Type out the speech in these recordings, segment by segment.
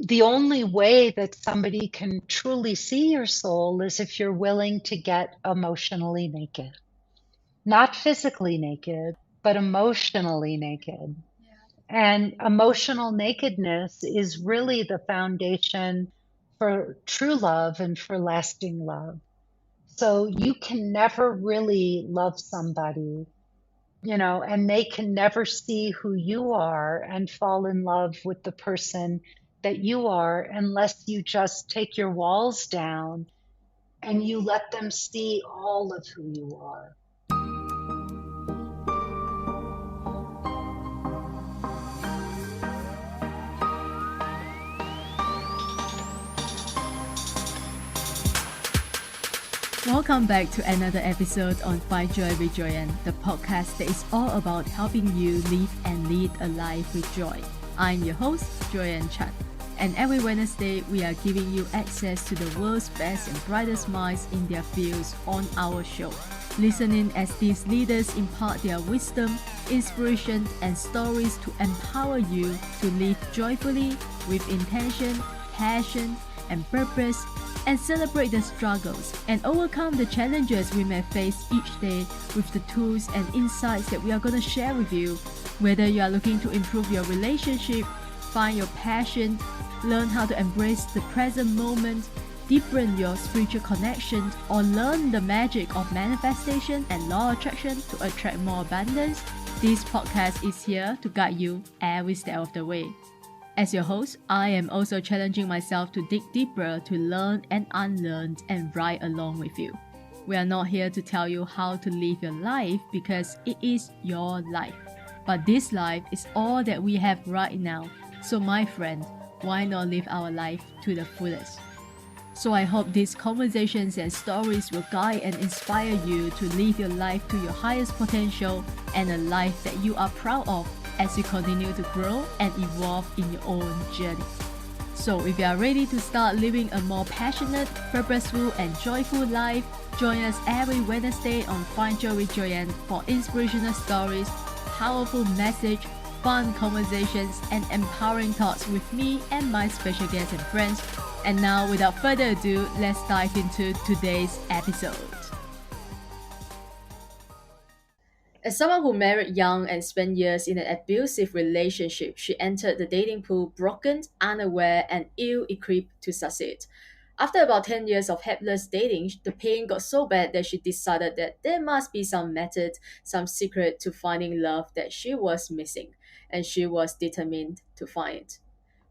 the only way that somebody can truly see your soul is if you're willing to get emotionally naked. Not physically naked, but emotionally naked. And emotional nakedness is really the foundation for true love and for lasting love. So you can never really love somebody, and they can never see who you are and fall in love with the person that you are unless you just take your walls down and you let them see all of who you are. Welcome back to another episode on Find Joy with Joyan, the podcast that is all about helping you live and lead a life with joy. I'm your host, Joyan Chan, and every Wednesday we are giving you access to the world's best and brightest minds in their fields on our show. Listen in as these leaders impart their wisdom, inspiration, and stories to empower you to live joyfully with intention, passion, and purpose, and celebrate the struggles and overcome the challenges we may face each day with the tools and insights that we are going to share with you. Whether you are looking to improve your relationship, find your passion, learn how to embrace the present moment, deepen your spiritual connections, or learn the magic of manifestation and law of attraction to attract more abundance, this podcast is here to guide you every step of the way. As your host, I am also challenging myself to dig deeper to learn and unlearn and ride along with you. We are not here to tell you how to live your life because it is your life. But this life is all that we have right now. So my friend, why not live our life to the fullest? So I hope these conversations and stories will guide and inspire you to live your life to your highest potential and a life that you are proud of as you continue to grow and evolve in your own journey. So if you are ready to start living a more passionate, purposeful, and joyful life, join us every Wednesday on Find Joy with Joyan for inspirational stories, powerful message, fun conversations, and empowering thoughts with me and my special guests and friends. And now, without further ado, let's dive into today's episode. As someone who married young and spent years in an abusive relationship, she entered the dating pool broken, unaware, and ill equipped to succeed. After about 10 years of helpless dating, the pain got so bad that she decided that there must be some method, some secret to finding love that she was missing, and she was determined to find it.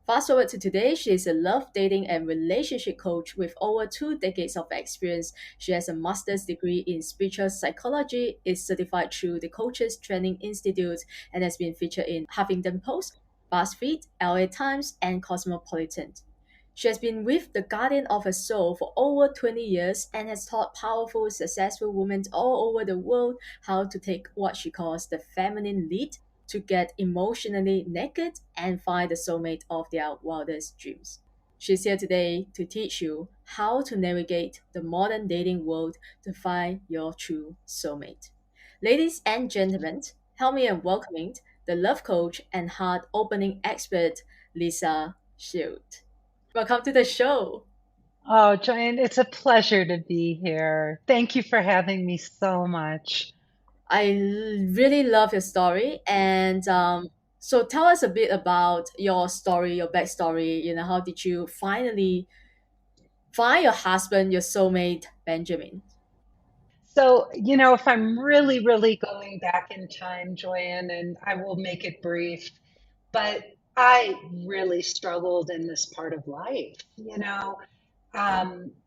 Fast forward to today, she is a love, dating, and relationship coach with over 2 decades of experience. She has a master's degree in spiritual psychology, is certified through the Coaches Training Institute, and has been featured in Huffington Post, BuzzFeed, LA Times, and Cosmopolitan. She has been with the Guardian of her Soul for over 20 years and has taught powerful, successful women all over the world how to take what she calls the feminine lead to get emotionally naked and find the soulmate of their wildest dreams. She's here today to teach you how to navigate the modern dating world to find your true soulmate. Ladies and gentlemen, help me in welcoming the love coach and heart opening expert, Lisa Shield. Welcome to the show. Oh, Joanne, it's a pleasure to be here. Thank you for having me so much. Really love your story. And so tell us a bit about your story, your backstory. How did you finally find your husband, your soulmate, Benjamin? So, if I'm really, really going back in time, Joanne, and I will make it brief, but I really struggled in this part of life.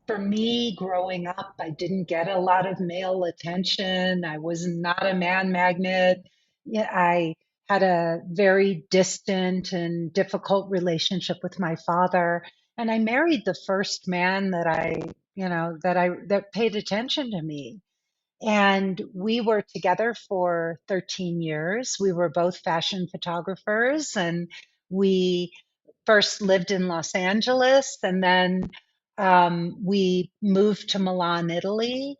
For me, growing up, I didn't get a lot of male attention. I was not a man magnet. Yeah, I had a very distant and difficult relationship with my father, and I married the first man that paid attention to me. And we were together for 13 years. We were both fashion photographers, and we first lived in Los Angeles, and then we moved to Milan, Italy.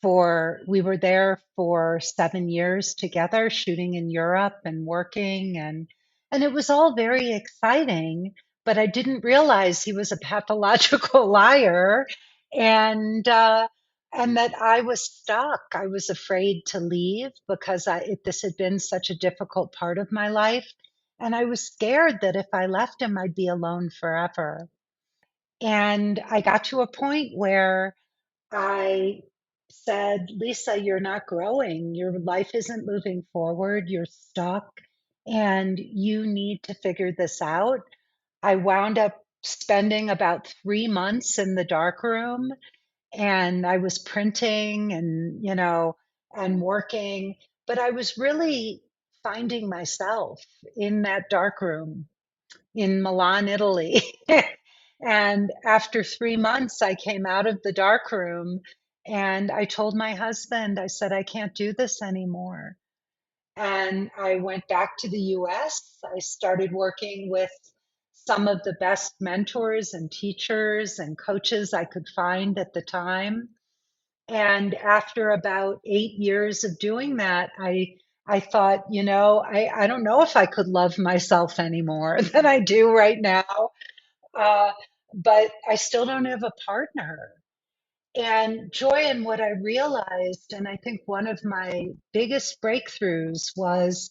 We were there for 7 years together, shooting in Europe and working, and it was all very exciting. but I didn't realize he was a pathological liar, and and that I was stuck. I was afraid to leave because this had been such a difficult part of my life, and I was scared that if I left him, I'd be alone forever. And I got to a point where I said, Lisa, you're not growing. Your life isn't moving forward. You're stuck and you need to figure this out. I wound up spending about 3 months in the dark room and I was printing and, and working, but I was really finding myself in that dark room in Milan, Italy. And after 3 months, I came out of the dark room and I told my husband, I said, I can't do this anymore. And I went back to the US. I started working with some of the best mentors and teachers and coaches I could find at the time. And after about 8 years of doing that, I thought, I don't know if I could love myself any more than I do right now. Uh, but I still don't have a partner. And joy in what I realized, and I think one of my biggest breakthroughs was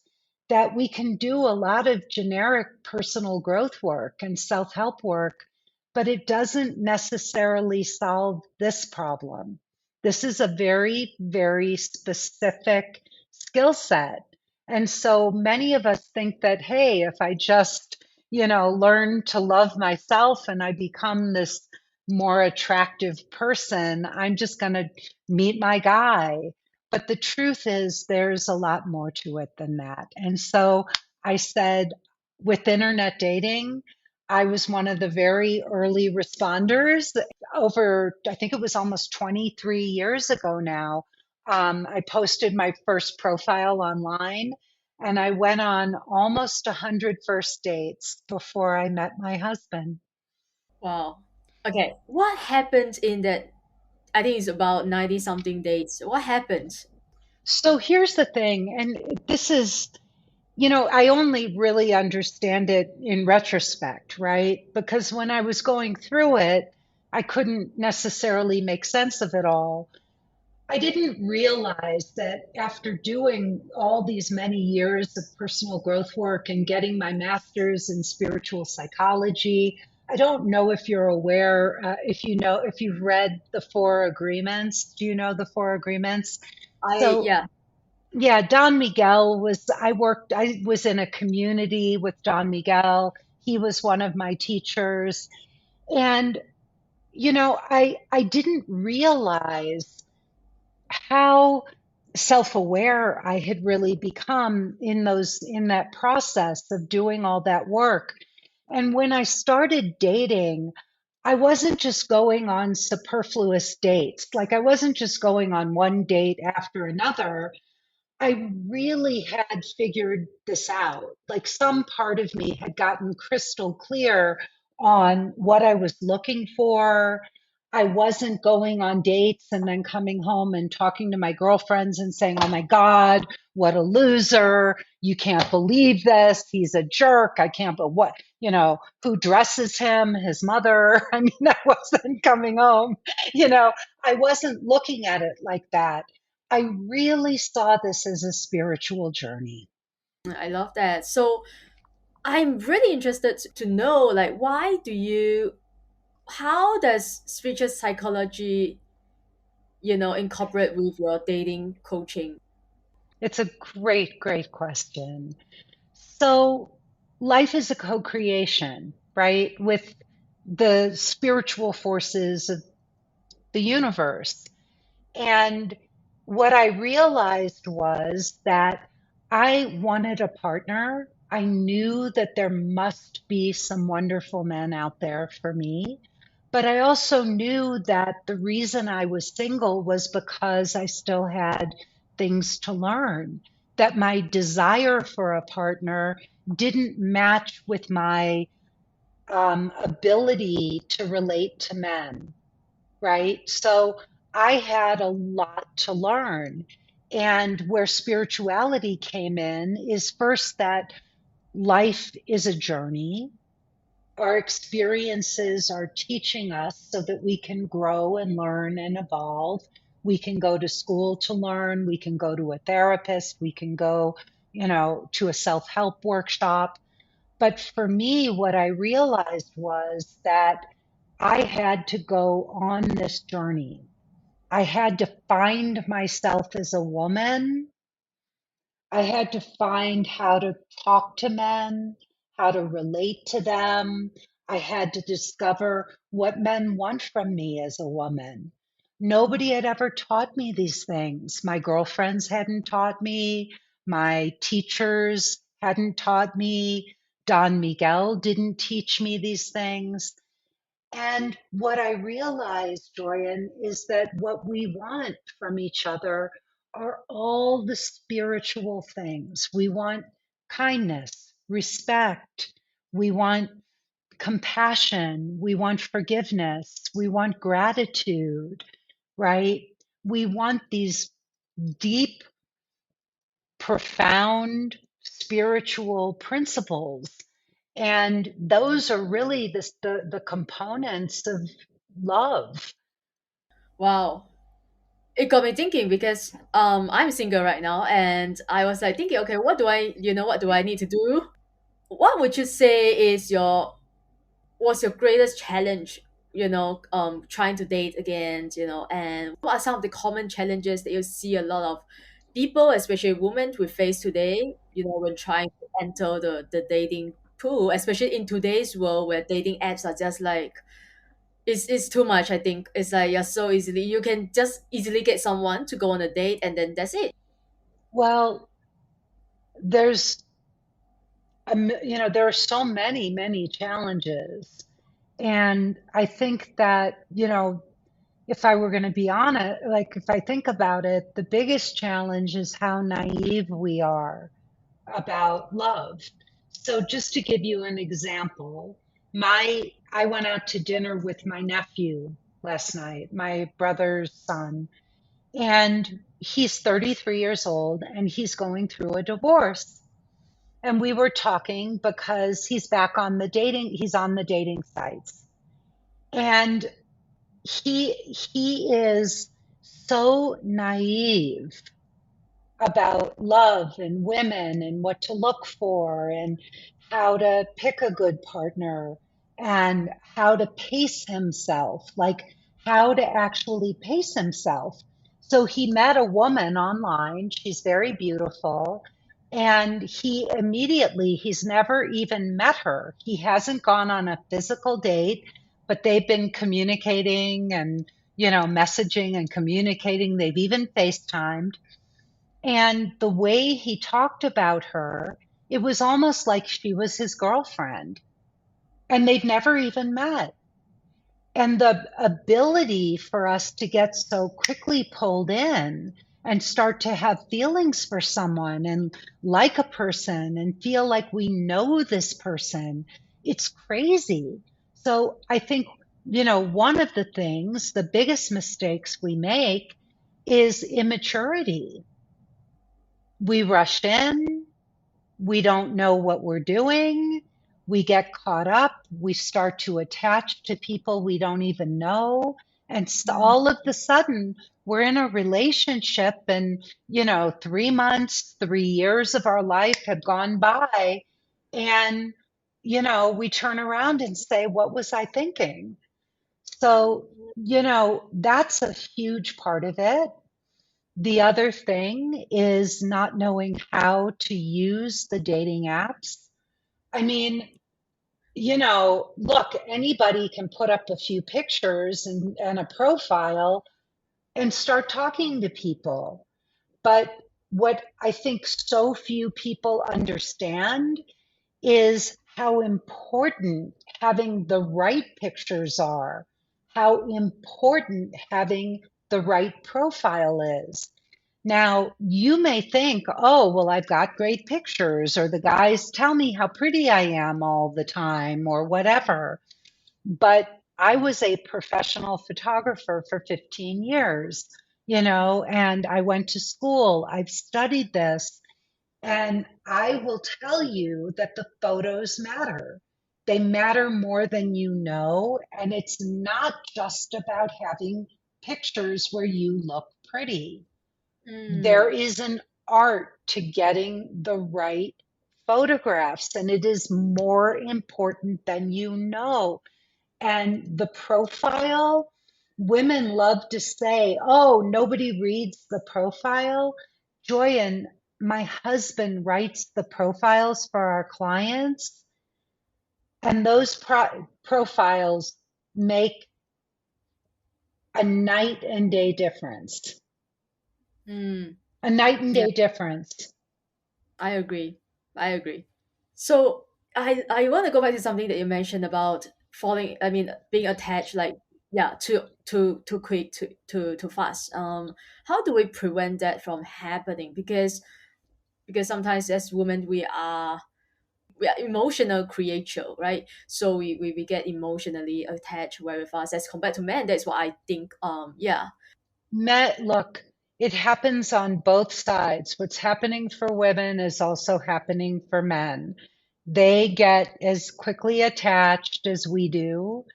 that we can do a lot of generic personal growth work and self help work, but it doesn't necessarily solve this problem. This is a very, very specific skill set. And so many of us think that, hey, if I just, learn to love myself and I become this more attractive person, I'm just going to meet my guy. But the truth is, there's a lot more to it than that. And so I said, with internet dating, I was one of the very early responders over, I think it was almost 23 years ago now. I posted my first profile online and I went on almost 100 first dates before I met my husband. Wow. Okay, what happened in that? I think it's about 90 something days. What happened? So here's the thing, and this is, I only really understand it in retrospect, right? Because when I was going through it, I couldn't necessarily make sense of it all. I didn't realize that after doing all these many years of personal growth work and getting my master's in spiritual psychology, I don't know if you're aware, if you've read the Four Agreements. Do you know the Four Agreements? I So Yeah. yeah, I was in a community with Don Miguel. He was one of my teachers. And, I didn't realize how self-aware I had really become in that process of doing all that work. And when I started dating, I wasn't just going on superfluous dates. Like I wasn't just going on one date after another. I really had figured this out. Like some part of me had gotten crystal clear on what I was looking for. I wasn't going on dates and then coming home and talking to my girlfriends and saying, oh my God, what a loser. You can't believe this. He's a jerk. I can't, but what, who dresses him? His mother. I mean, I wasn't coming home, you know, I wasn't looking at it like that. I really saw this as a spiritual journey. I love that. So I'm really interested to know, like, how does spiritual psychology, incorporate with your dating coaching? It's a great, great question. So, life is a co creation, right, with the spiritual forces of the universe. And what I realized was that I wanted a partner. I knew that there must be some wonderful men out there for me. But I also knew that the reason I was single was because I still had things to learn, that my desire for a partner didn't match with my ability to relate to men, right? So I had a lot to learn. And where spirituality came in is first that life is a journey. Our experiences are teaching us so that we can grow and learn and evolve. We can go to school to learn. We can go to a therapist. We can go, to a self-help workshop. But for me, what I realized was that I had to go on this journey. I had to find myself as a woman. I had to find how to talk to men, how to relate to them. I had to discover what men want from me as a woman. Nobody had ever taught me these things. My girlfriends hadn't taught me. My teachers hadn't taught me. Don Miguel didn't teach me these things. And what I realized, Joyan, is that what we want from each other are all the spiritual things. We want kindness, respect, we want compassion, we want forgiveness, we want gratitude, right? We want these deep, profound spiritual principles. And those are really the components of love. Wow. It got me thinking because I'm single right now, and I was like thinking, okay, what do I need to do? What would you say is your what's your greatest challenge, trying to date again, and what are some of the common challenges that you see a lot of people, especially women, we face today, when trying to enter the dating pool, especially in today's world where dating apps are just like it's too much. I think it's like you can just easily get someone to go on a date and then that's it. Well, there's there are so many challenges. And I think that, if I were going to be honest, like if I think about it, the biggest challenge is how naive we are about love. So just to give you an example, my I went out to dinner with my nephew last night, my brother's son, and he's 33 years old and he's going through a divorce. And we were talking because he's on the dating sites. And he is so naive about love and women and what to look for and how to pick a good partner and how to pace himself, like how to actually pace himself. So he met a woman online. She's very beautiful. And he's never even met her. He hasn't gone on a physical date, but they've been communicating and, messaging and communicating. They've even FaceTimed. And the way he talked about her, it was almost like she was his girlfriend, and they've never even met. And the ability for us to get so quickly pulled in and start to have feelings for someone and like a person and feel like we know this person, it's crazy. So I think, one of the things, the biggest mistakes we make is immaturity. We rush in, we don't know what we're doing, we get caught up, we start to attach to people we don't even know, and all of the sudden we're in a relationship, and 3 months, 3 years of our life have gone by, and we turn around and say, what was I thinking? So that's a huge part of it. The other thing is not knowing how to use the dating apps. I mean, look, anybody can put up a few pictures and a profile and start talking to people. But what I think so few people understand is how important having the right pictures are, how important having the right profile is. Now, you may think, oh, well, I've got great pictures, or the guys tell me how pretty I am all the time, or whatever. But I was a professional photographer for 15 years, and I went to school. I've studied this, and I will tell you that the photos matter. They matter more than you know. And it's not just about having pictures where you look pretty. There Mm, is an art to getting the right photographs, and it is more important than you know. And the profile, women love to say, oh, nobody reads the profile. Joyan, my husband writes the profiles for our clients, and those profiles make a night and day difference. mm, A night and yeah, day difference. I agree. I agree. So I want to go back to something that you mentioned about falling. I mean, being attached, like yeah, too quick, too fast. How do we prevent that from happening? Because sometimes as women we are emotional creature, right? So we get emotionally attached very fast as compared to men. That's what I think. Yeah, Look, it happens on both sides. What's happening for women is also happening for men. They get as quickly attached as we do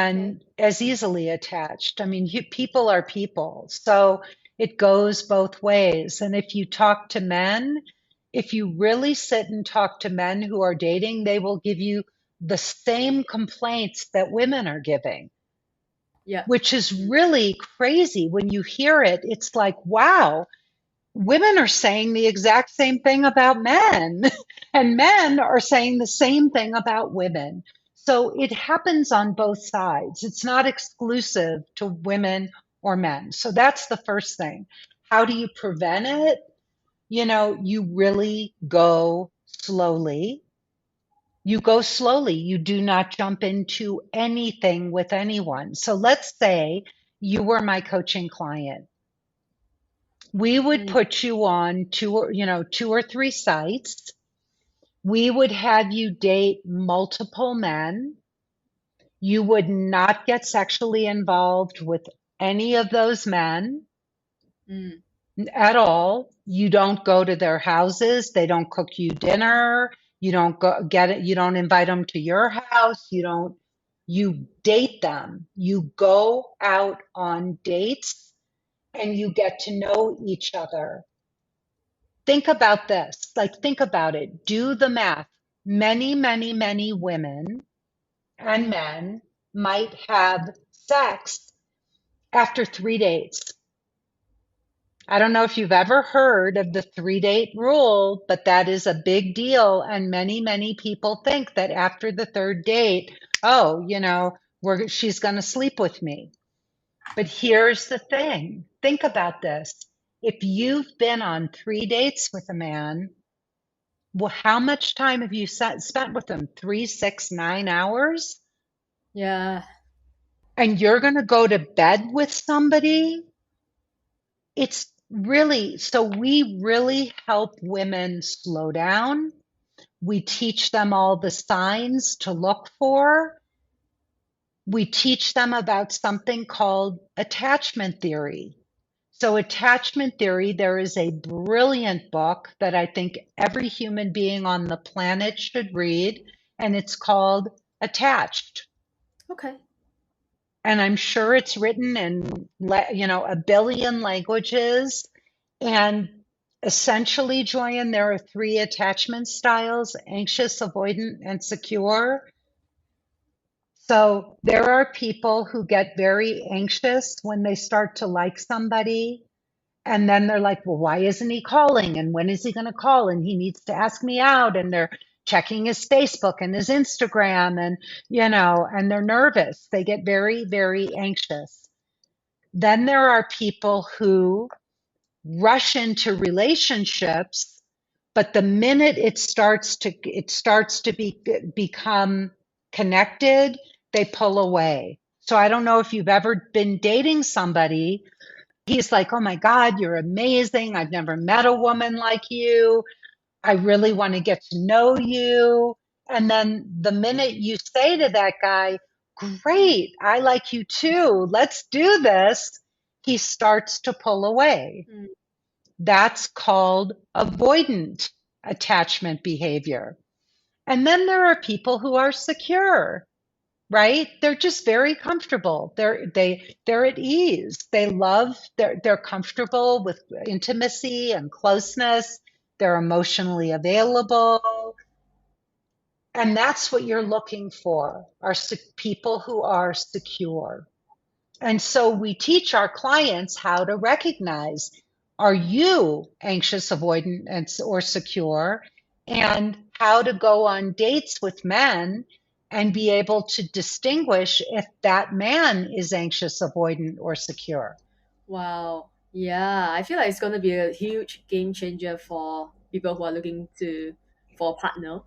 okay, and as easily attached. I mean, people are people. So it goes both ways. And if you talk to men, if you really sit and talk to men who are dating, they will give you the same complaints that women are giving, yeah, which is mm, really crazy when you hear it. It's like, wow, women are saying the exact same thing about men, and men are saying the same thing about women. So it happens on both sides. It's not exclusive to women or men. So that's the first thing. How do you prevent it? You really go slowly. You go slowly. You do not jump into anything with anyone. So let's say you were my coaching client. We would mm, put you on two or three sites. We would have you date multiple men. You would not get sexually involved with any of those men mm, at all. You don't go to their houses. They don't cook you dinner. You don't go get it. You don't invite them to your house. You date them. You go out on dates and you get to know each other. Think about this. Like, think about it. Do the math. Many, many, many women and men might have sex after 3 dates. I don't know if you've ever heard of the 3 date rule, but that is a big deal. And many, many people think that after the third date, oh, she's going to sleep with me. But here's the thing. Think about this. If you've been on 3 dates with a man, well, how much time have you spent with them? 3, 6, 9 hours? yeah, And you're going to go to bed with somebody? It's really, so we really help women slow down. We teach them all the signs to look for. We teach them about something called attachment theory. So, attachment theory, there is a brilliant book that I think every human being on the planet should read, and it's called Attached. okay, And I'm sure it's written in, a billion languages. And essentially, Joyan, there are three attachment styles: anxious, avoidant, and secure. So there are people who get very anxious when they start to like somebody. And then they're like, well, why isn't he calling? And when is he going to call? And he needs to ask me out. And they're checking his Facebook and his Instagram and they're nervous. They get very, very anxious. Then there are people who rush into relationships, but the minute it starts to become connected, they pull away. So I don't know if you've ever been dating somebody. He's like, oh my God, you're amazing. I've never met a woman like you. I really want to get to know you. And then the minute you say to that guy, great, I like you too, let's do this, he starts to pull away. mm, That's called avoidant attachment behavior. And then there are people who are secure, right? They're just very comfortable. They're at ease. They're comfortable with intimacy and closeness. They're emotionally available. And that's what you're looking for, are people who are secure. And so we teach our clients how to recognize, are you anxious, avoidant, or secure? And how to go on dates with men and be able to distinguish if that man is anxious, avoidant, or secure. Wow. Yeah, I feel like it's going to be a huge game changer for people who are looking to for a partner.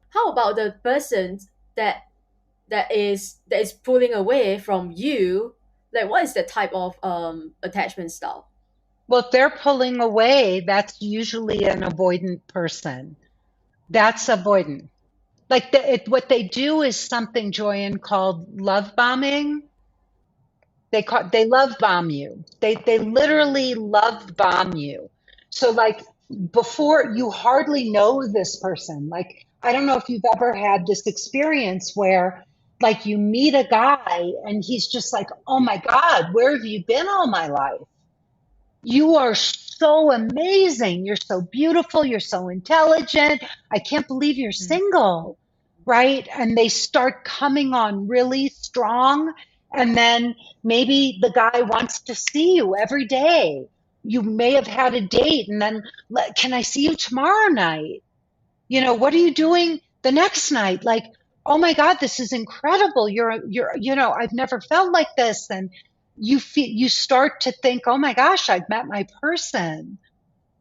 How about the person that that is pulling away from you? Like, what is the type of attachment style? Well, if they're pulling away, that's usually an avoidant person. That's avoidant. Like what they do is something, Joyan, called love bombing. They love bomb you. They literally love bomb you. So like before, you hardly know this person. Like I don't know if you've ever had this experience where like you meet a guy and he's just like, "Oh my God, where have you been all my life? You are so amazing. You're so beautiful. You're so intelligent. I can't believe you're Mm. single." Right? And they start coming on really strong. And then maybe the guy wants to see you every day. You may have had a date and then, can I see you tomorrow night? What are you doing the next night? Like, oh my God, this is incredible. I've never felt like this. And you start to think, oh my gosh, I've met my person,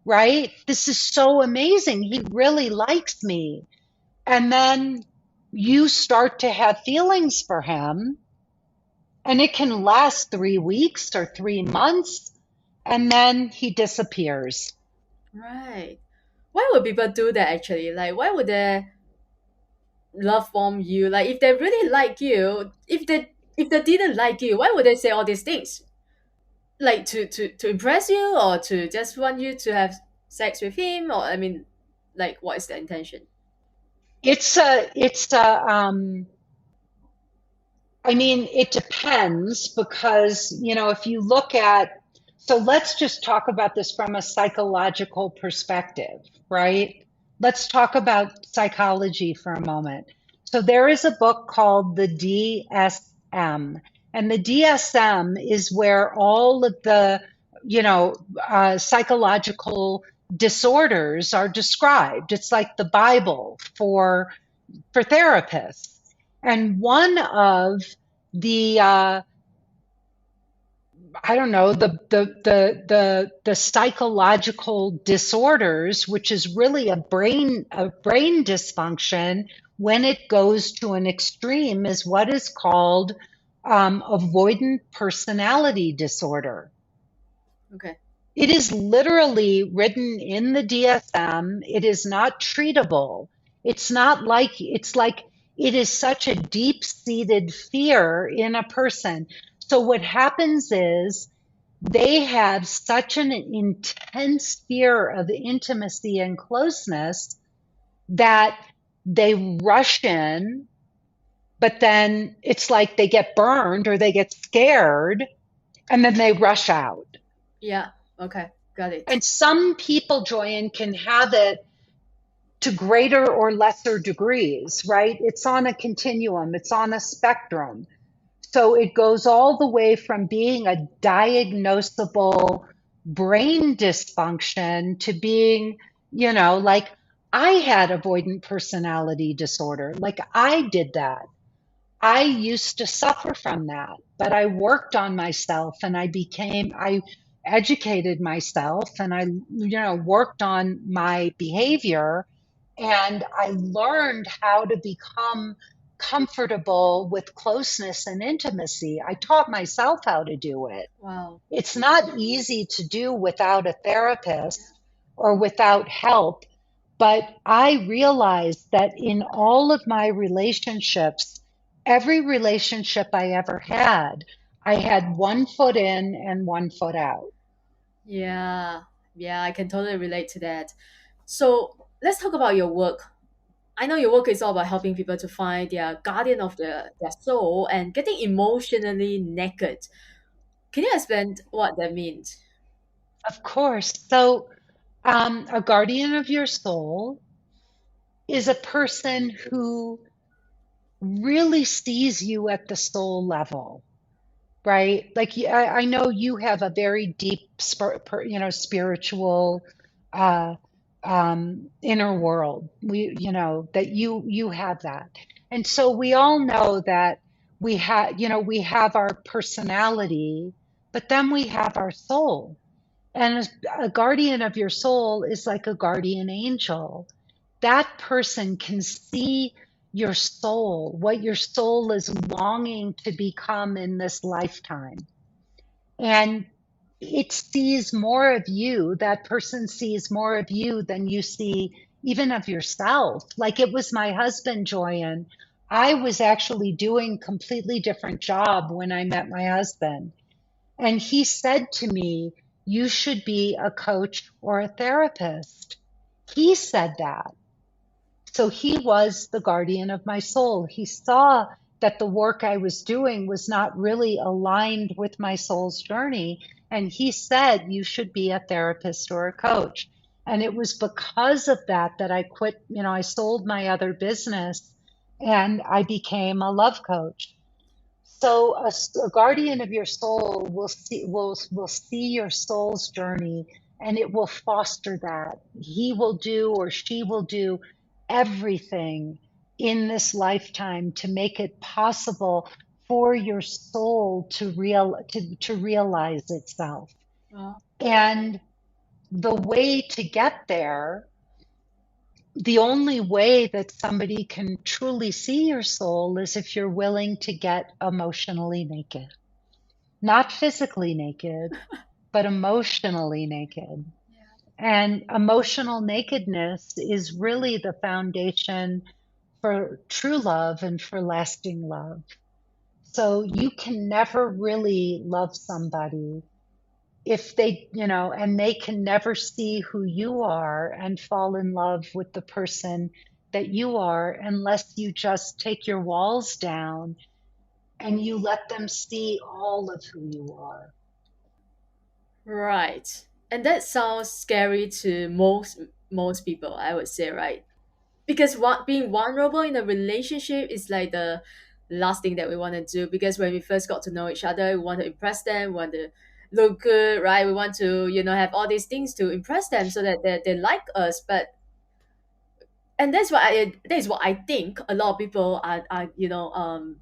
right? This is so amazing. He really likes me. And then you start to have feelings for him, and it can last 3 weeks or 3 months, and then he disappears. Right. Why would people do that actually? Like, why would they love bomb you? Like, if they really like you, if they didn't like you, why would they say all these things? Like to impress you, or to just want you to have sex with him, or I mean, like, what is the intention? It's a I mean, it depends because, if you look at, so let's just talk about this from a psychological perspective, right? Let's talk about psychology for a moment. So there is a book called the DSM, and the DSM is where all of the, psychological disorders are described. It's like the Bible for therapists. And one of the I don't know, the psychological disorders, which is really a brain dysfunction when it goes to an extreme, is what is called avoidant personality disorder. Okay. It is literally written in the DSM. It is not treatable. It's like it is such a deep-seated fear in a person. So what happens is they have such an intense fear of intimacy and closeness that they rush in, but then it's like they get burned or they get scared and then they rush out. Yeah. Okay. Got it. And some people, Joyan, can have it to greater or lesser degrees, right? It's on a continuum, it's on a spectrum. So it goes all the way from being a diagnosable brain dysfunction to being, like I had avoidant personality disorder. Like I did that. I used to suffer from that, but I worked on myself and I educated myself and I worked on my behavior and I learned how to become comfortable with closeness and intimacy. I taught myself how to do it. Wow. It's not easy to do without a therapist or without help, but I realized that in all of my relationships, every relationship I ever I had one foot in and one foot out. Yeah. Yeah, I can totally relate to that. So let's talk about your work. I know your work is all about helping people to find their guardian of their soul and getting emotionally naked. Can you explain what that means? Of course. So, a guardian of your soul is a person who really sees you at the soul level, right? Like I know you have a very deep, spiritual, uh, inner world. That you have that, and so we all know that we have our personality, but then we have our soul. And a guardian of your soul is like a guardian angel. That person can see your soul, what your soul is longing to become in this lifetime. And it sees more of you. That person sees more of you than you see even of yourself. Like it was my husband, Joyan. I was actually doing completely different job when I met my husband. And he said to me, "You should be a coach or a therapist." He said that. So he was the guardian of my soul. He saw that the work I was doing was not really aligned with my soul's journey. And he said, "You should be a therapist or a coach." And it was because of that that I quit, I sold my other business and I became a love coach. So a guardian of your soul will see your soul's journey, and it will foster that. He will do or she will do everything in this lifetime to make it possible for your soul to realize itself. Wow. And the way to get there, the only way that somebody can truly see your soul is if you're willing to get emotionally naked. Not physically naked, but emotionally naked. And emotional nakedness is really the foundation for true love and for lasting love. So you can never really love somebody if and they can never see who you are and fall in love with the person that you are unless you just take your walls down and you let them see all of who you are. Right. And that sounds scary to most people, I would say, right? Because what being vulnerable in a relationship is like the last thing that we want to do, because when we first got to know each other, we want to impress them, we want to look good, right? We want to, have all these things to impress them so that they like us. But and that is what I think a lot of people are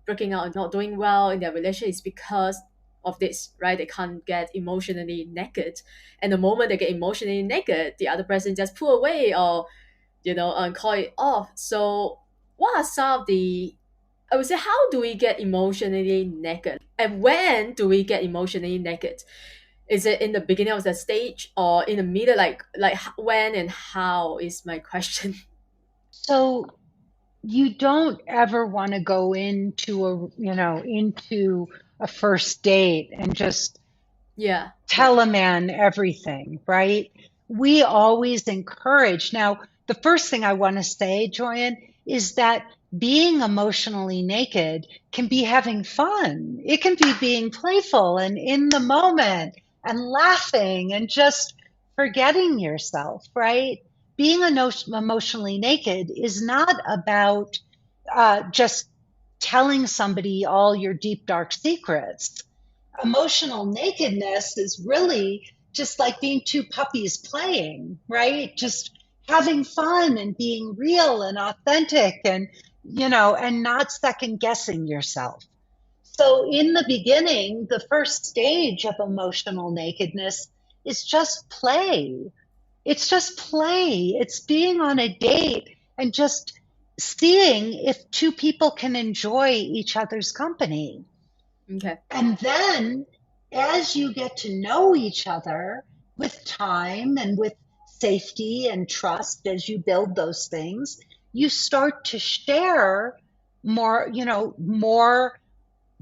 breaking out and not doing well in their relationship is because of this, right? They can't get emotionally naked, and the moment they get emotionally naked, the other person just pull away or call it off. So what are some of the, I would say, how do we get emotionally naked, and when do we get emotionally naked? Is it in the beginning of the stage or in the middle? When and how is my question. So you don't ever want to go into a first date and just Yeah, yeah. tell a man everything, right? We always encourage. Now, the first thing I want to say, Joyan, is that being emotionally naked can be having fun. It can be being playful and in the moment and laughing and just forgetting yourself, right? Being emotionally naked is not about just telling somebody all your deep, dark secrets. Emotional nakedness is really just like being two puppies playing, right? Just having fun and being real and authentic and not second guessing yourself. So, in the beginning, the first stage of emotional nakedness is just play. It's just play. It's being on a date and just seeing if two people can enjoy each other's company. Okay. And then as you get to know each other with time and with safety and trust, as you build those things, you start to share more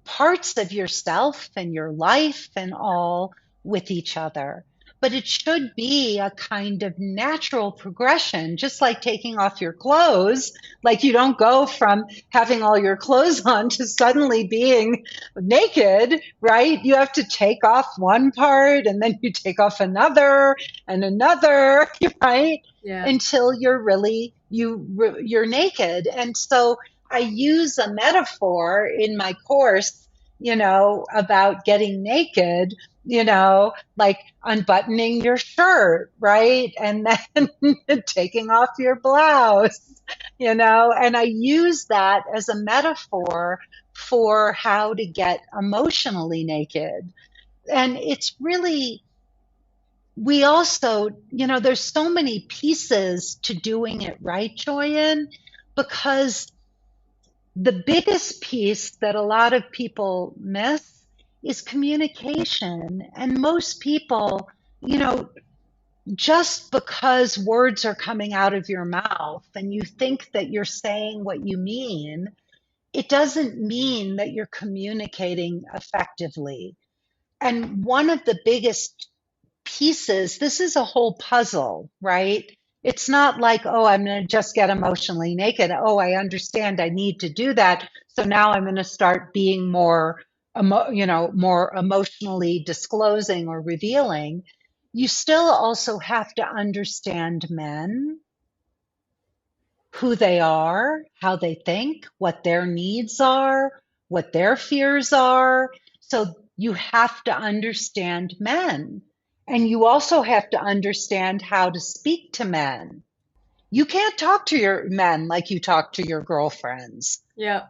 parts of yourself and your life and all with each other. but it should be a kind of natural progression, just like taking off your clothes. Like you don't go from having all your clothes on to suddenly being naked, right? You have to take off one part and then you take off another and another, right? Yeah. Until you're naked. And so I use a metaphor in my course, about getting naked, like unbuttoning your shirt, right? And then taking off your blouse, and I use that as a metaphor for how to get emotionally naked. And it's really, we also, there's so many pieces to doing it right, Joyan, because the biggest piece that a lot of people miss is communication. And most people, you know, just because words are coming out of your mouth and you think that you're saying what you mean, it doesn't mean that you're communicating effectively. And one of the biggest pieces, this is a whole puzzle, right? It's not like, oh, I'm going to just get emotionally naked. Oh, I understand I need to do that. So now I'm going to start being more emotionally disclosing or revealing. You still also have to understand men, who they are, how they think, what their needs are, what their fears are. So you have to understand men. And you also have to understand how to speak to men. You can't talk to your men like you talk to your girlfriends. Yeah.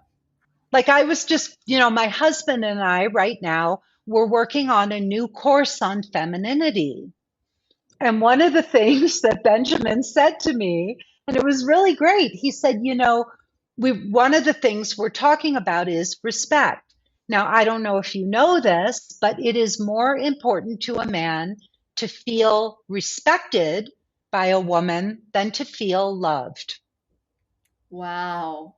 Like I was just, my husband and I right now, we're working on a new course on femininity. And one of the things that Benjamin said to me, and it was really great, he said, one of the things we're talking about is respect. Now, I don't know if you know this, but it is more important to a man to feel respected by a woman than to feel loved. Wow.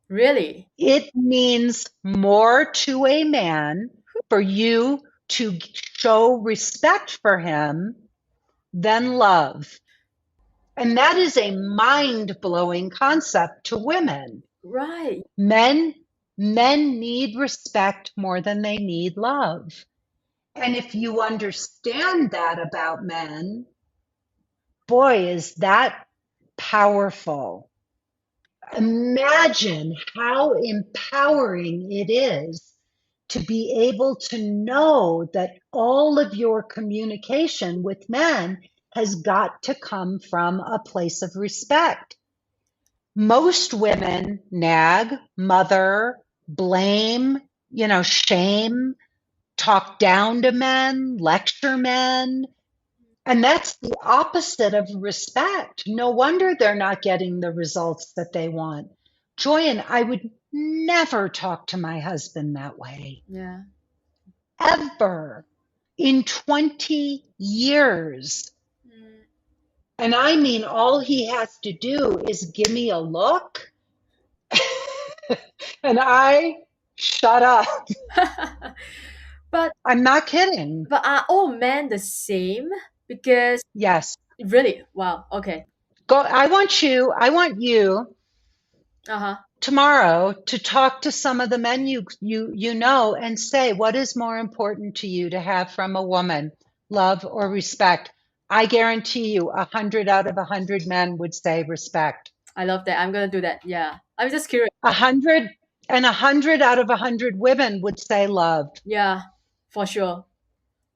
Really? It means more to a man for you to show respect for him than love. And that is a mind-blowing concept to women. Right. Men men need respect more than they need love. And if you understand that about men, boy, is that powerful. Imagine how empowering it is to be able to know that all of your communication with men has got to come from a place of respect. Most women nag, mother, blame, shame, talk down to men, lecture men. And that's the opposite of respect. No wonder they're not getting the results that they want. Joy, and I would never talk to my husband that way, Yeah. ever, in 20 years. Mm. And I mean, all he has to do is give me a look and I shut up. but I'm not kidding. but are all men the same? Because Yes. really, wow. Okay. Go. I want you Uh-huh. tomorrow to talk to some of the men you know and say, what is more important to you to have from a woman, love or respect? I guarantee you 100 out of 100 men would say respect. I love that. I'm gonna do that. Yeah. I'm just curious. 100 out of 100 women would say love. Yeah, for sure.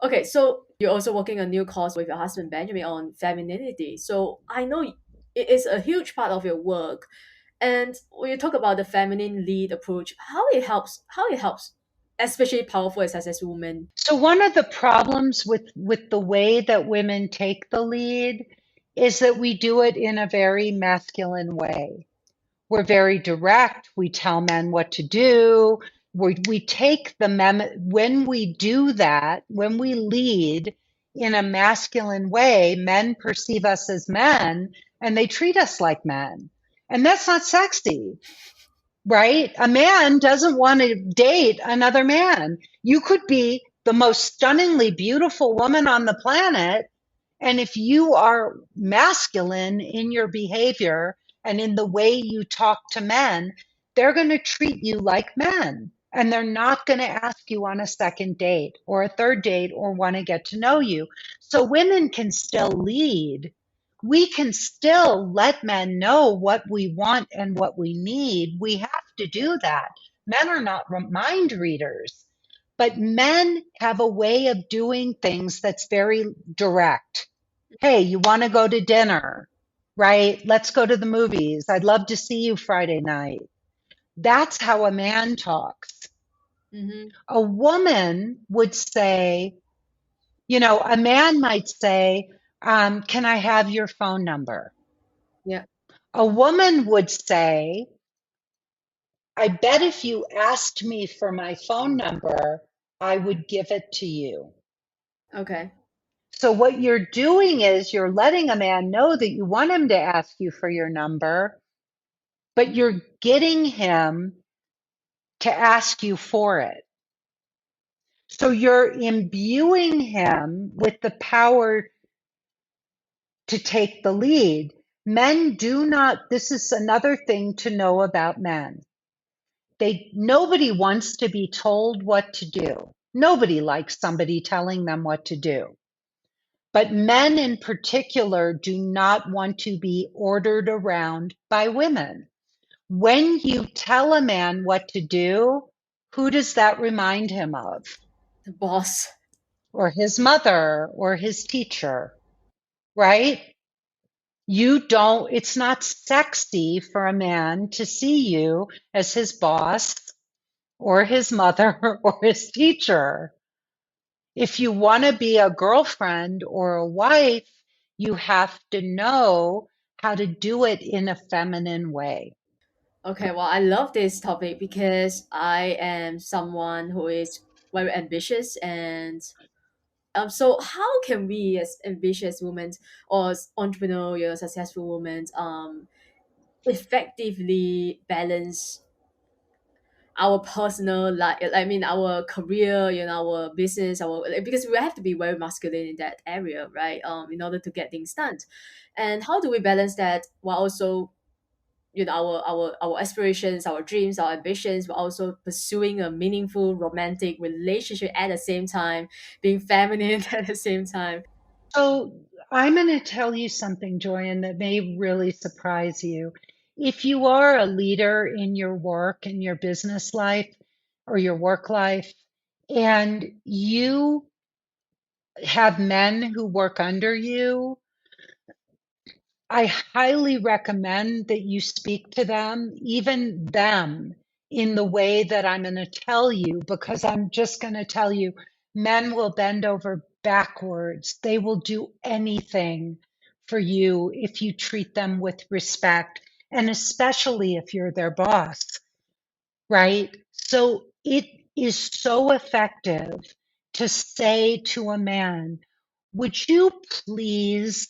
Okay, so you're also working a new course with your husband Benjamin on femininity. So I know it is a huge part of your work. And when you talk about the feminine lead approach, how it helps, especially powerful as women. So one of the problems with the way that women take the lead is that we do it in a very masculine way. We're very direct. We tell men what to do. We take the when we do that, when we lead in a masculine way, men perceive us as men and they treat us like men. And that's not sexy, right? A man doesn't want to date another man. You could be the most stunningly beautiful woman on the planet. And if you are masculine in your behavior and in the way you talk to men, they're going to treat you like men. And they're not going to ask you on a second date or a third date or want to get to know you. So women can still lead. We can still let men know what we want and what we need. We have to do that. Men are not mind readers, but men have a way of doing things that's very direct. Hey, you want to go to dinner, right? Let's go to the movies. I'd love to see you Friday night. That's how a man talks. Mm-hmm. A woman would say, a man might say, can I have your phone number? Yeah. A woman would say, I bet if you asked me for my phone number, I would give it to you. Okay. So what you're doing is you're letting a man know that you want him to ask you for your number, but you're getting him to ask you for it. So you're imbuing him with the power to take the lead. Men do not, this is another thing to know about men. Nobody wants to be told what to do. Nobody likes somebody telling them what to do. But men in particular do not want to be ordered around by women. When you tell a man what to do, who does that remind him of? The boss. Or his mother or his teacher, right? It's not sexy for a man to see you as his boss or his mother or his teacher. If you want to be a girlfriend or a wife, you have to know how to do it in a feminine way. Okay, well, I love this topic because I am someone who is very ambitious, and so how can we as ambitious women or as entrepreneurial successful women effectively balance our personal life, I mean our career, our business, our, because we have to be very masculine in that area, right? In order to get things done. And how do we balance that while also, our aspirations, our dreams, our ambitions, but also pursuing a meaningful romantic relationship at the same time, being feminine at the same time. So I'm going to tell you something, Joyan, that may really surprise you. If you are a leader in your work, in your business life or your work life, and you have men who work under you, I highly recommend that you speak to them, even them, in the way that I'm going to tell you, because I'm just going to tell you men will bend over backwards. They will do anything for you if you treat them with respect, and especially if you're their boss, right? So it is so effective to say to a man, would you please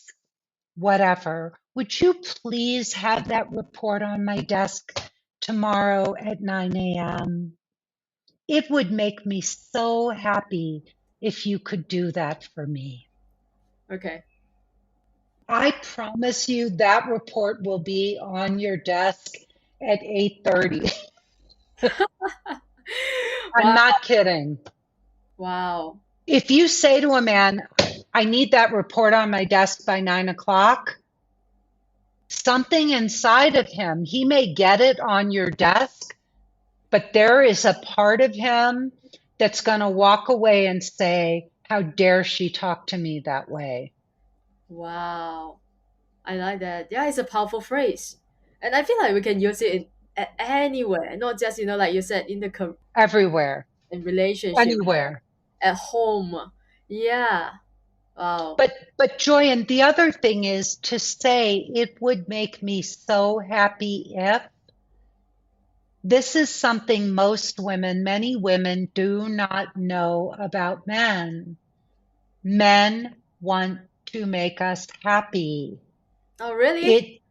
whatever. Would you please have that report on my desk tomorrow at 9 a.m.? It would make me so happy if you could do that for me. Okay. I promise you that report will be on your desk at 8:30. I'm Wow. not kidding. Wow. If you say to a man, I need that report on my desk by 9 o'clock, something inside of him, he may get it on your desk, but there is a part of him that's going to walk away and say, how dare she talk to me that way? Wow. I like that. Yeah, it's a powerful phrase. And I feel like we can use it anywhere, not just, like you said, in the Everywhere, in relationship, anywhere. at home. Yeah. Wow. But Joy, and the other thing is to say it would make me so happy if this is something most women, many women do not know about men. Men want to make us happy. Oh, really?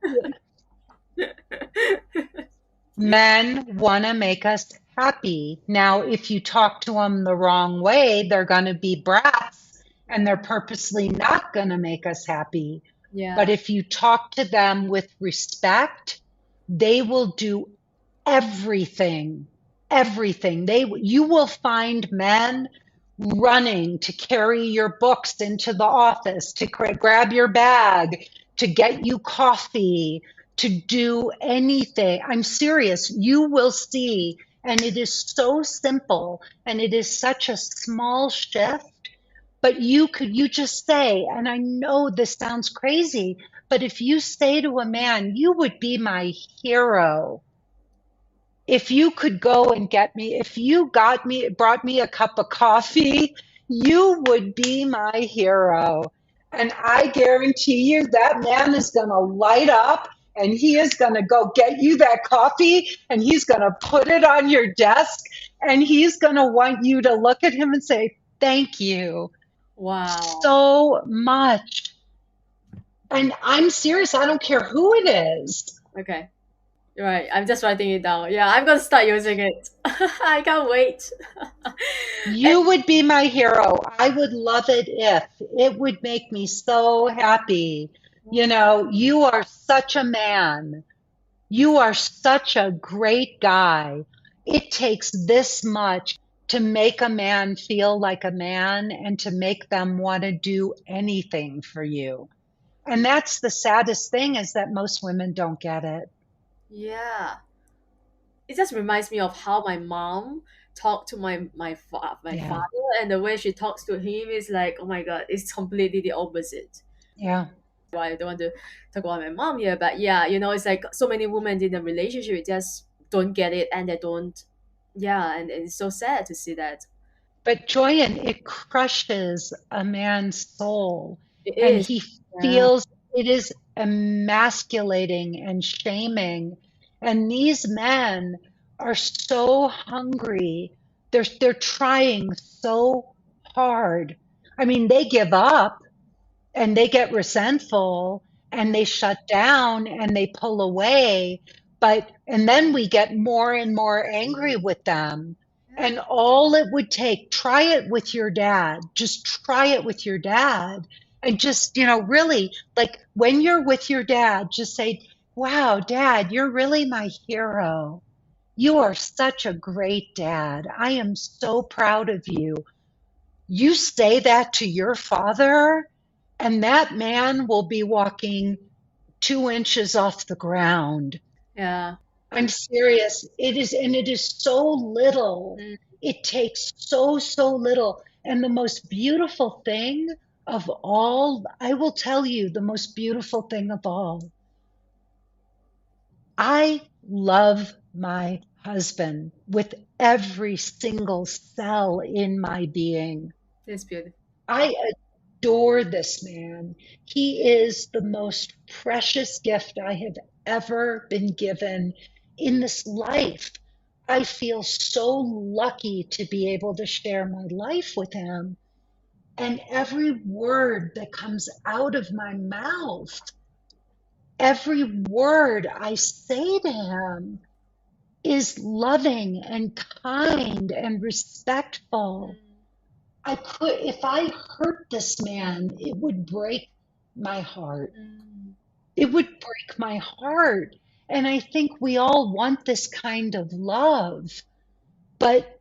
It Men want to make us happy. Now, if you talk to them the wrong way, they're going to be brats and they're purposely not going to make us happy. But Yeah. if you talk to them with respect, they will do everything, everything. You will find men running to carry your books into the office, to grab your bag, to get you coffee, to do anything. I'm serious. You will see. And it is so simple and it is such a small shift. But you just say, and I know this sounds crazy, but if you say to a man, you would be my hero if you could go and get me, if you brought me a cup of coffee, you would be my hero. And I guarantee you that man is going to light up and he is going to go get you that coffee and he's going to put it on your desk and he's going to want you to look at him and say, thank you Wow. so much. And I'm serious. I don't care who it is. Okay. Right. I'm just writing it down. Yeah, I'm gonna start using it. I can't wait. And You would be my hero. I would love it if it would make me so happy. You know, you are such a man. You are such a great guy. It takes this much to make a man feel like a man and to make them want to do anything for you. And that's the saddest thing is that most women don't get it. yeah, it just reminds me of how my mom talked to my Yeah. father, and the way she talks to him is like, oh my god, it's completely the opposite. Yeah. Why I don't want to talk about my mom here, but yeah, it's like so many women in a relationship just don't get it, and they don't. Yeah, and it's so sad to see that. But Joyan, it crushes a man's soul, It and is. he Yeah. feels it is emasculating and shaming. And these men are so hungry. They're trying so hard. I mean, they give up and they get resentful and they shut down and they pull away, and then we get more and more angry with them. And all it would take, try it with your dad, just try it with your dad. And just, really, like when you're with your dad, just say, wow, dad, you're really my hero. You are such a great dad. I am so proud of you. You say that to your father, and that man will be walking 2 inches off the ground. Yeah. I'm serious. It is, and it is so little. Mm. It takes so little. And the most beautiful thing of all, I will tell you the most beautiful thing of all. I love my husband with every single cell in my being. It's beautiful. I adore this man. He is the most precious gift I have ever been given in this life. I feel so lucky to be able to share my life with him. And every word that comes out of my mouth, every word I say to him is loving and kind and respectful. If I hurt this man, it would break my heart. Mm. It would break my heart. And I think we all want this kind of love. But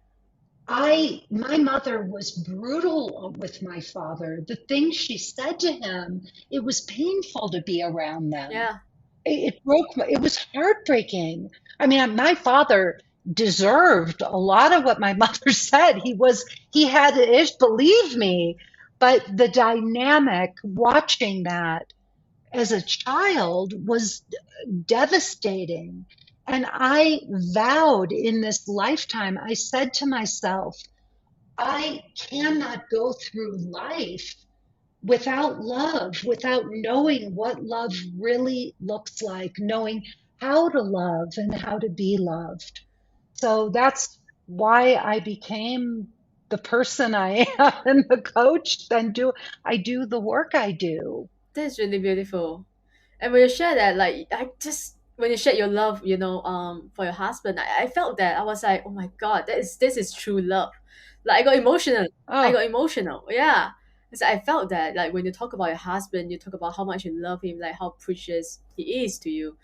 my mother was brutal with my father. The things she said to him, it was painful to be around them. Yeah. It was heartbreaking. I mean, my father deserved a lot of what my mother said. He had ish, believe me, but the dynamic watching that as a child was devastating. And I vowed in this lifetime, I said to myself, I cannot go through life without love, without knowing what love really looks like, knowing how to love and how to be loved. So that's why I became the person I am and the coach and I do the work I do. That's really beautiful. And when you share that, like, I just when you shared your love, for your husband, I felt that I was like, oh my god, this is true love. Like I got emotional. I Oh, got emotional. Yeah. Because I felt that like when you talk about your husband, you talk about how much you love him, like how precious he is to you.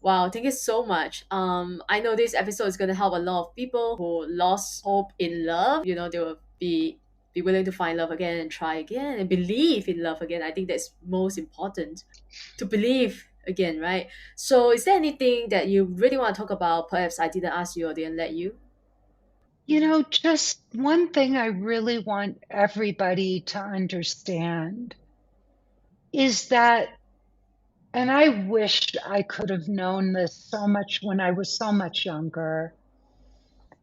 Wow, thank you so much. I know this episode is gonna help a lot of people who lost hope in love. They will be willing to find love again and try again and believe in love again. I think that's most important, to believe again, right? So, is there anything that you really want to talk about? Perhaps I didn't ask you or didn't let you. just one thing I really want everybody to understand is that, and I wished I could have known this so much when I was so much younger.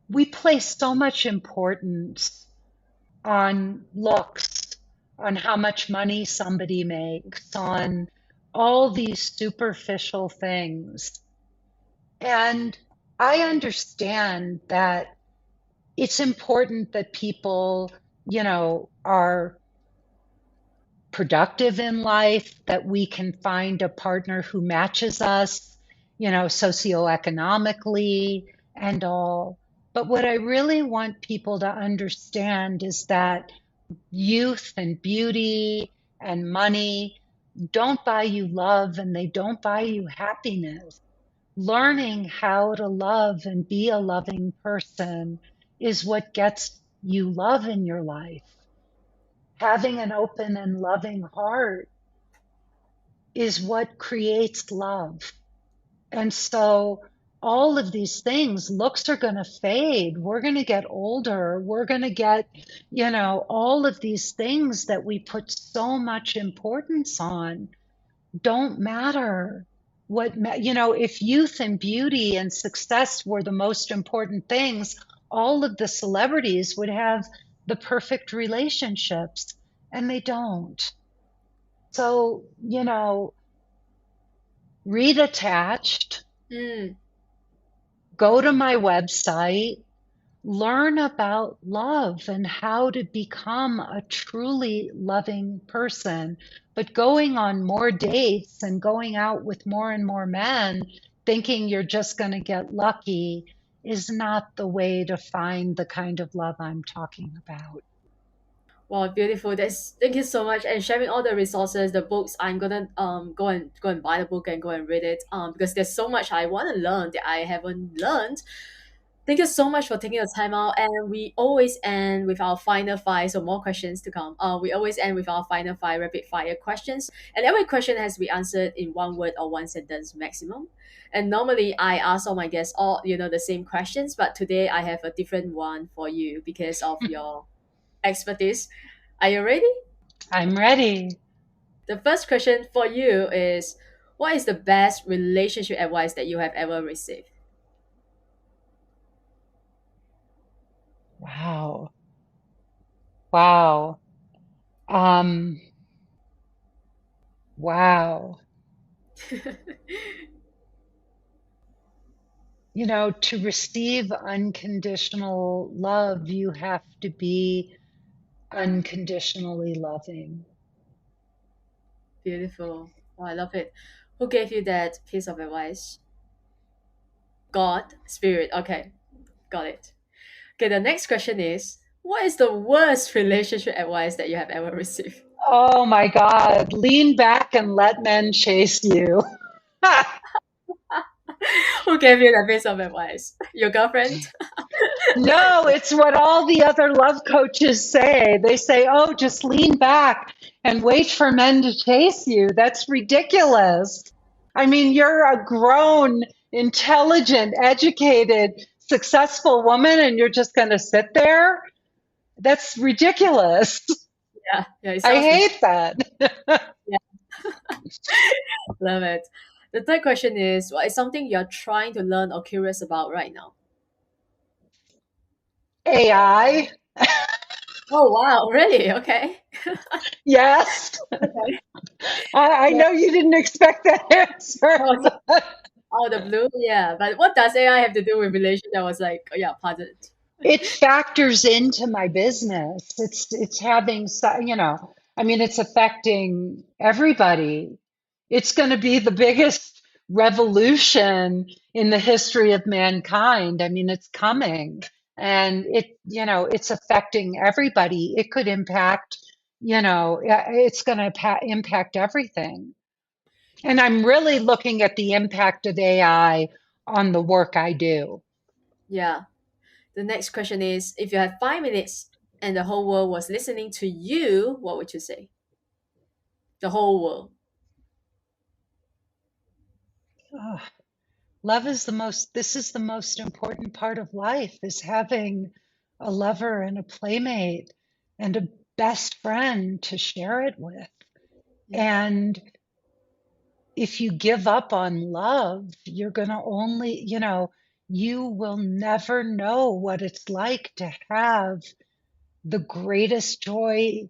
We place so much importance on looks, on how much money somebody makes, on all these superficial things. And I understand that it's important that people, are productive in life, that we can find a partner who matches us, socioeconomically and all. But what I really want people to understand is that youth and beauty and money don't buy you love and they don't buy you happiness. Learning how to love and be a loving person is what gets you love in your life. Having an open and loving heart is what creates love. And so all of these things, looks are going to fade. We're going to get older. We're going to get, all of these things that we put so much importance on don't matter. If youth and beauty and success were the most important things, all of the celebrities would have the perfect relationships, and they don't. So, read Attached, Mm, go to my website, learn about love and how to become a truly loving person. But going on more dates and going out with more and more men, thinking you're just going to get lucky, is not the way to find the kind of love I'm talking about. wow, beautiful. Thank you so much, and sharing all the resources, the books. I'm gonna go and buy the book and go and read it. Because there's so much I want to learn that I haven't learned. Thank you so much for taking the time out. And we always end with our final five, so more questions to come. We always end with our final five rapid fire questions. And every question has to be answered in one word or one sentence maximum. And normally I ask all my guests all, the same questions, but today I have a different one for you because of your expertise. Are you ready? I'm ready. The first question for you is, what is the best relationship advice that you have ever received? Wow. Wow. Um, wow. To receive unconditional love, you have to be unconditionally loving. Beautiful. Oh, I love it. Who gave you that piece of advice? God, spirit. Okay, got it. Okay, the next question is, what is the worst relationship advice that you have ever received? Oh my God, lean back and let men chase you. Who gave you that piece of advice? Your girlfriend? No, it's what all the other love coaches say. They say, oh, just lean back and wait for men to chase you. That's ridiculous. I mean, you're a grown, intelligent, educated, successful woman, and you're just going to sit there? That's ridiculous. Yeah, yeah, it I sounds ridiculous. hate that. Yeah, love it. The third question is, what is something you're trying to learn or curious about right now? AI, Oh, wow, really? Okay. yes. Okay. I Yeah. know you didn't expect that answer, Oh, but out of the blue, yeah. But what does AI have to do with relation? I was like, oh, yeah, puzzled. it factors into my business. It's having, I mean, it's affecting everybody. It's going to be the biggest revolution in the history of mankind. I mean, it's coming and it's affecting everybody. It could impact, it's going to impact everything. And I'm really looking at the impact of AI on the work I do. Yeah. The next question is, if you had 5 minutes and the whole world was listening to you, what would you say? The whole world. Oh, love is this is the most important part of life, is having a lover and a playmate and a best friend to share it with. Yeah. And if you give up on love, you're going to you will never know what it's like to have the greatest joy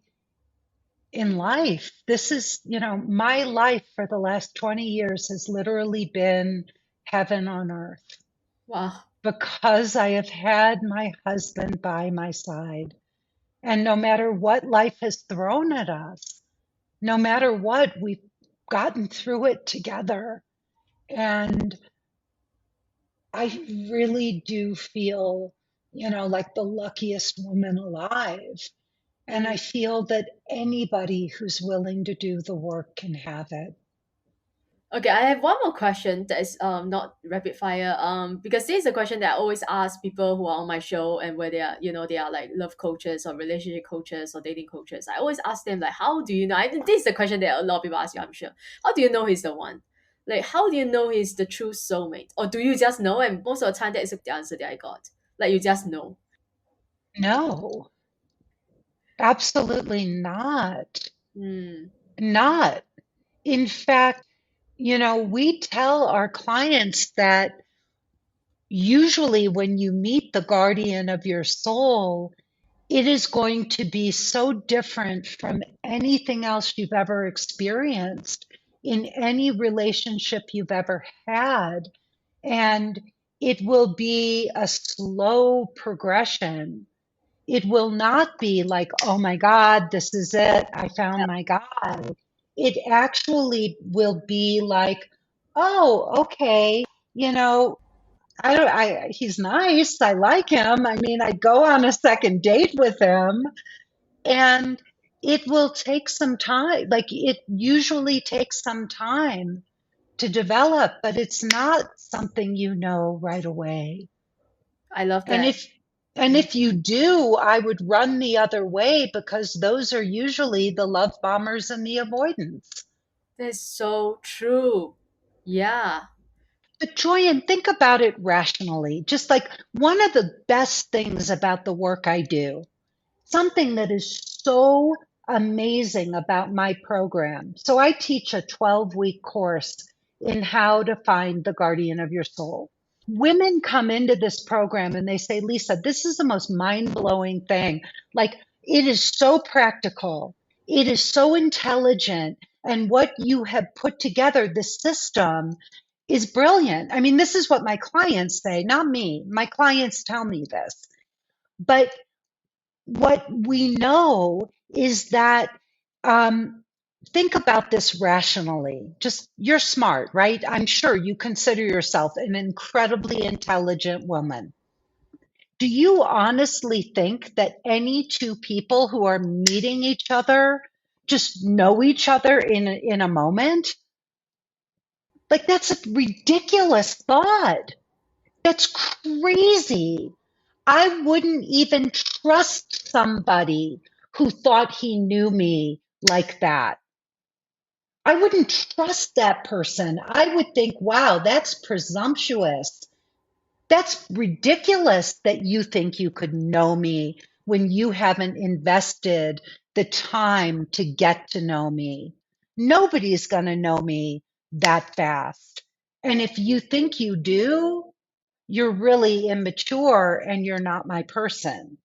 in life. This is, my life for the last 20 years has literally been heaven on earth Wow. because I have had my husband by my side. And no matter what life has thrown at us, no matter what, we've gotten through it together. And I really do feel, like the luckiest woman alive. And I Mm. feel that anybody who's willing to do the work can have it. Okay, I have one more question that is not rapid fire, because this is a question that I always ask people who are on my show, and where they are like love coaches or relationship coaches or dating coaches. I always ask them, like, how do you know? I think this is a question that a lot of people ask you, I'm sure. How do you know he's the one? Like, how do you know he's the true soulmate? Or do you just know? And most of the time that is the answer that I got. Like, you just know. No, absolutely not. Mm. Not. In fact, we tell our clients that usually when you meet the guardian of your soul, it is going to be so different from anything else you've ever experienced in any relationship you've ever had. And it will be a slow progression. It will not be like, oh my God, this is it. I found my God. It actually will be like, oh, okay, you know, he's nice. I like him. I mean, I'd go on a second date with him, and it will take some time. Like, it usually takes some time to develop, but it's not something right away. I love And that. if you do, I would run the other way because those are usually the love bombers and the avoidance. That's so true. Yeah. But Joyan, think about it rationally. Just like one of the best things about the work I do, something that is so amazing about my program. So I teach a 12-week course in how to find the guardian of your soul. Women come into this program and they say, Lisa, this is the most mind blowing thing. Like, it is so practical, it is so intelligent. And what you have put together, the system, is brilliant. I mean, this is what my clients say, not me. My clients tell me this. But what we know is that, um, think about this rationally. Just, you're smart, right? I'm sure you consider yourself an incredibly intelligent woman. Do you honestly think that any two people who are meeting each other just know each other in a moment? Like, that's a ridiculous thought. That's crazy. I wouldn't even trust somebody who thought he knew me like that. I wouldn't trust that person. I would think, wow, that's presumptuous. That's ridiculous that you think you could know me when you haven't invested the time to get to know me. Nobody's going to know me that fast. And if you think you do, you're really immature and you're not my person.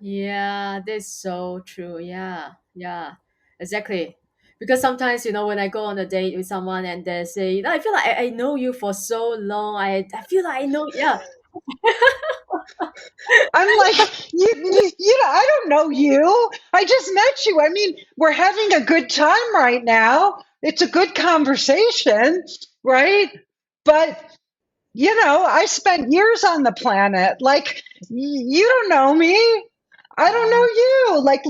Yeah, that's so true. Yeah, yeah, exactly. Because sometimes, when I go on a date with someone and they say, I feel like I know you for so long. I feel like I know, yeah. I'm like, I don't know you. I just met you. I mean, we're having a good time right now. It's a good conversation. right? But I spent years on the planet. Like, you don't know me. I don't know Wow. you. Like,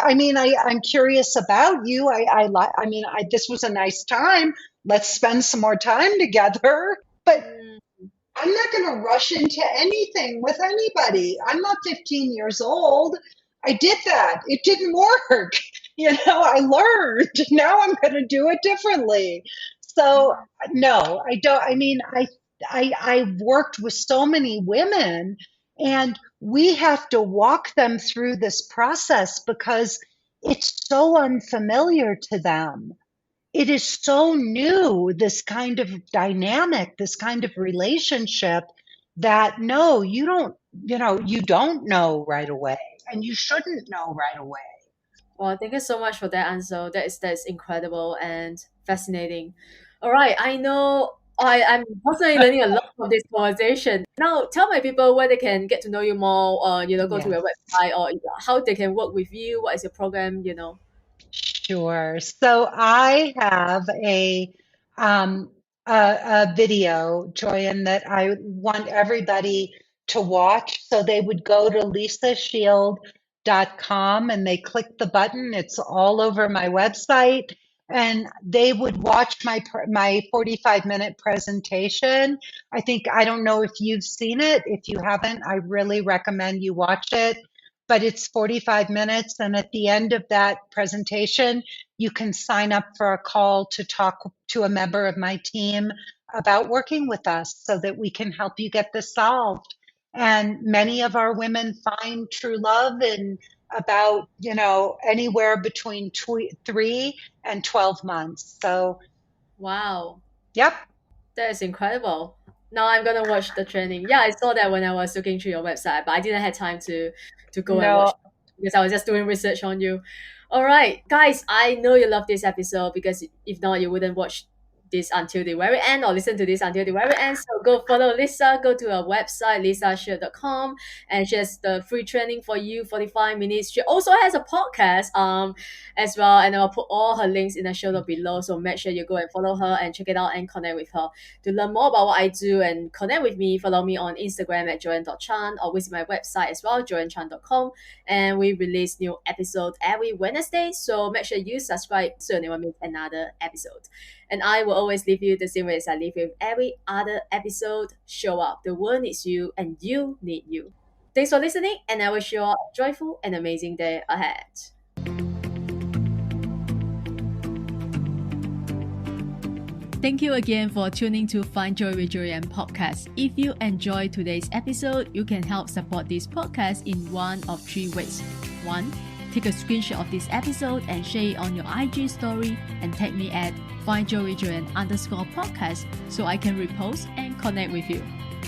I mean, I'm curious about you. I mean, this was a nice time. Let's spend some more time together. But Mm, I'm not going to rush into anything with anybody. I'm not 15 years old. I did that. It didn't work. I learned. Now I'm going to do it differently. So, no, I don't. I mean, I've worked with so many women, and we have to walk them through this process because it's so unfamiliar to them. It is so new, this kind of dynamic, this kind of relationship, that no, you don't know right away, and you shouldn't know right away. well, thank you so much for that answer. That is incredible and fascinating. All right, I know I'm personally learning a lot from this conversation. Now, tell my people where they can get to know you more. Go to your Yes. website or how they can work with you. What is your program? Sure. So I have um, a video, Joyan, that I want everybody to watch. So they would go to lisashield.com and they click the button. It's all over my website, and they would watch my 45-minute presentation. I don't know if you've seen it. If you haven't, I really recommend you watch it, but it's 45 minutes. And at the end of that presentation, you can sign up for a call to talk to a member of my team about working with us so that we can help you get this solved. And many of our women find true love in about, anywhere between 3 and 12 months. So, Wow. yep. That is incredible. Now I'm gonna watch the training. Yeah, I saw that when I was looking through your website, but I didn't have time to go and watch No, because I was just doing research on you. All right, guys, I know you love this episode because if not, you wouldn't watch this until the very end or listen to this until the very end. So go follow Lisa, go to her website, lisashield.com, and she has the free training for you, 45 minutes. She also has a podcast as well, and I'll put all her links in the show note below. So make sure you go and follow her and check it out and connect with her. To learn more about what I do and connect with me, follow me on Instagram at joyan.chan or visit my website as well, joyanchan.com. And we release new episodes every Wednesday, so make sure you subscribe so you never miss another episode. And I will always leave you the same way as I leave you with every other episode. Show up. The world needs you and you need you. Thanks for listening, and I wish you all a joyful and amazing day ahead. Thank you again for tuning to Find Joy with Joyan podcast. If you enjoyed today's episode, you can help support this podcast in one of three ways. 1. Take a screenshot of this episode and share it on your IG story and tag me at findjoyjoyan_podcast so I can repost and connect with you.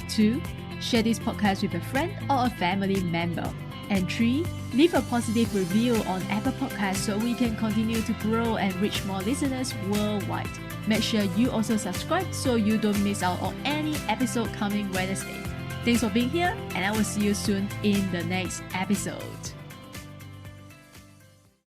2. Share this podcast with a friend or a family member. And 3. Leave a positive review on Apple Podcasts so we can continue to grow and reach more listeners worldwide. Make sure you also subscribe so you don't miss out on any episode coming Wednesday. Thanks for being here, and I will see you soon in the next episode.